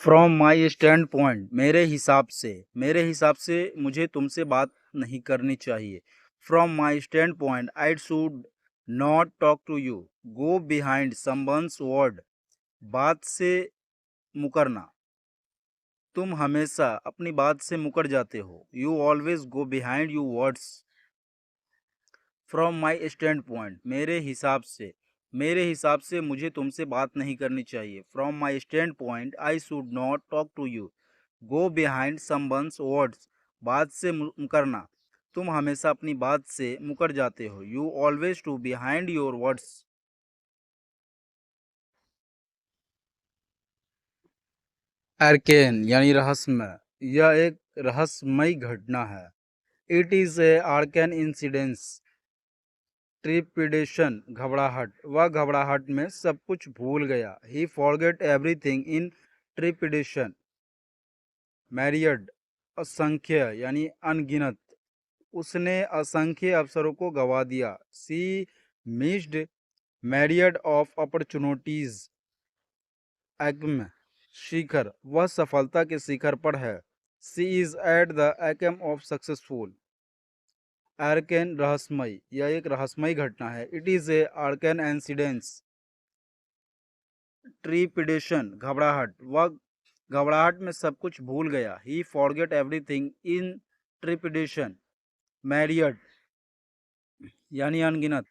From my stand point, मेरे हिसाब से मुझे तुमसे बात नहीं करनी चाहिए। From my stand point I should not talk to you. Go behind someone's word, बात से मुकरना। तुम हमेशा अपनी बात से मुकर जाते हो। You always go behind you words. From my stand point, मेरे हिसाब से मुझे तुमसे बात नहीं करनी चाहिए। From my stand point I should not talk to you. Go behind someone's words, बात से मुकरना। तुम हमेशा अपनी बात से मुकर जाते हो। You always to behind your words. Arcane यानी रहस्यमय, यह एक रहस्यमयी घटना है। It is a arcane incidence. Trepidation, घबराहट, वह घबराहट में सब कुछ भूल गया। ही फॉरगेट एवरीथिंग इन ट्रिपिडेशन। मैरियड, असंख्य यानी अनगिनत, उसने असंख्य अवसरों को गवा दिया। She missed myriad of opportunities. Acme, शिखर, वह सफलता के शिखर पर है। She is at the acme of successful. Arcane, रहस्यमय, यह एक रहस्यमयी घटना है। It is a arcane incidence. Trepidation, घबराहट, वह घबराहट में सब कुछ भूल गया। ही फॉरगेट एवरीथिंग इन ट्रिपिडेशन। मैरियड यानी अनगिनत,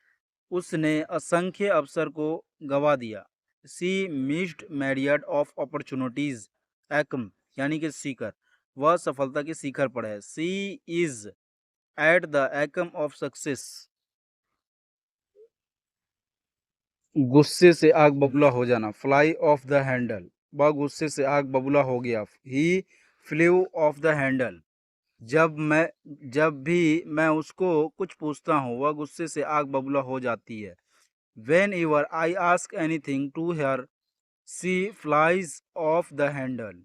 उसने असंख्य अवसर को गवा दिया। She missed myriad of opportunities. Acme यानी कि शिखर, वह सफलता के शिखर पर है। She is at the acme of success. गुस्से से आग बबूला हो जाना, फ्लाई ऑफ द हैंडल, वह गुस्से से आग बबूला हो गया। ही फ्लेव ऑफ द हैंडल। जब भी मैं उसको कुछ पूछता हूँ, वह गुस्से से आग बबूला हो जाती है। Whenever I ask anything to her, she flies off the handle.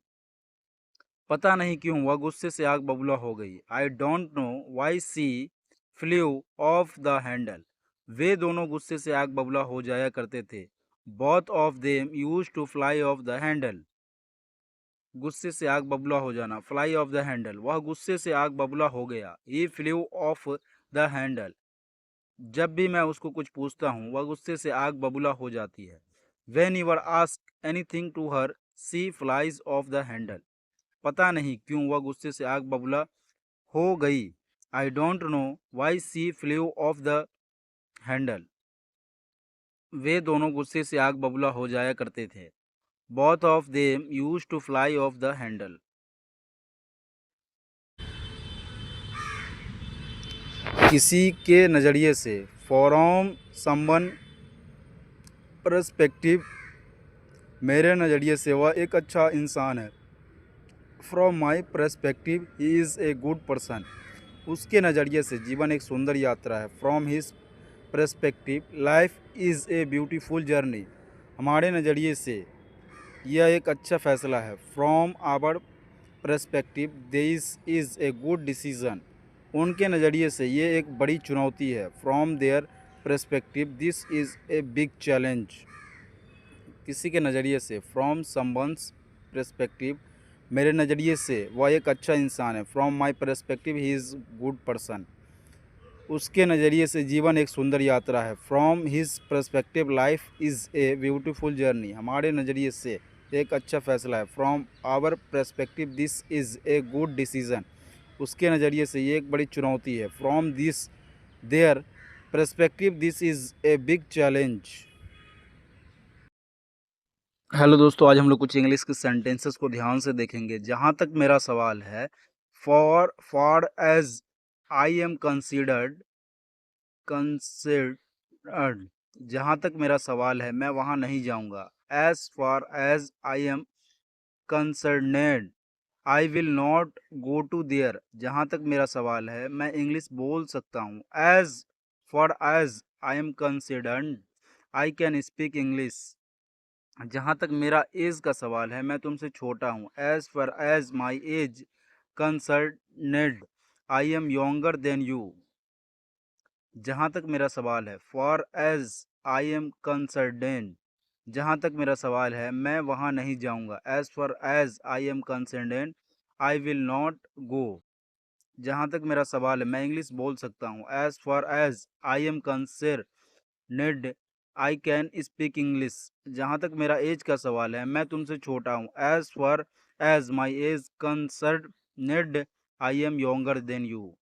पता नहीं क्यों वह गुस्से से आग बबूला हो गई। I don't know why she flew off the handle. वे दोनों गुस्से से आग बबूला हो जाया करते थे। Both of them use to fly off the handle. गुस्से से आग बबूला हो जाना, फ्लाई ऑफ द हैंडल, वह गुस्से से आग बबूला हो गया। ही फ्लेव ऑफ द हैंडल। जब भी मैं उसको कुछ पूछता हूँ, वह गुस्से से आग बबूला हो जाती है। When your ask anything to her, she flies off the handle. पता नहीं क्यों वह गुस्से से आग बबूला हो गई। I don't know why she flew off the handle. वे दोनों गुस्से से आग बबूला हो जाया करते थे। Both of them use to fly off the handle. किसी के नज़रिए से, फ्रॉम समवन पर्सपेक्टिव, मेरे नज़रिए से वह एक अच्छा इंसान है। From my perspective he is a good person. उसके नज़रिए से जीवन एक सुंदर यात्रा है। From his perspective life is a beautiful journey. हमारे नज़रिए से यह एक अच्छा फैसला है। From our perspective this is a good decision. उनके नज़रिए से ये एक बड़ी चुनौती है। From their perspective this is a big challenge. किसी के नज़रिए से, फ्रॉम समवन्स पर्सपेक्टिव, मेरे नज़रिए से वह एक अच्छा इंसान है। From my perspective he is good person. उसके नज़रिए से जीवन एक सुंदर यात्रा है। From his perspective life is a beautiful journey. हमारे नज़रिए से एक अच्छा फैसला है। From our perspective this is a good decision. उसके नज़रिए से ये एक बड़ी चुनौती है। From this their perspective this is a big challenge. Hello दोस्तों, आज हम लोग कुछ इंग्लिश के सेंटेंसेस को ध्यान से देखेंगे। जहाँ तक मेरा सवाल है, far as I am considered, जहाँ तक मेरा सवाल है मैं वहाँ नहीं जाऊँगा। As far as I am concerned, I will not go to there, जहाँ तक मेरा सवाल है मैं इंग्लिश बोल सकता हूँ। As far as I am considered, I can speak English. जहाँ तक मेरा एज का सवाल है मैं तुमसे छोटा हूँ। As far as my age concerned, I am younger than you. जहाँ तक मेरा सवाल है, far as I am concerned, जहाँ तक मेरा सवाल है मैं वहाँ नहीं जाऊँगा। As far as I am concerned I will not go. जहाँ तक मेरा सवाल है मैं इंग्लिश बोल सकता हूँ। As far as I am concerned I can speak English. जहाँ तक मेरा एज का सवाल है मैं तुमसे छोटा हूँ। As far as my age concerned I am younger than you.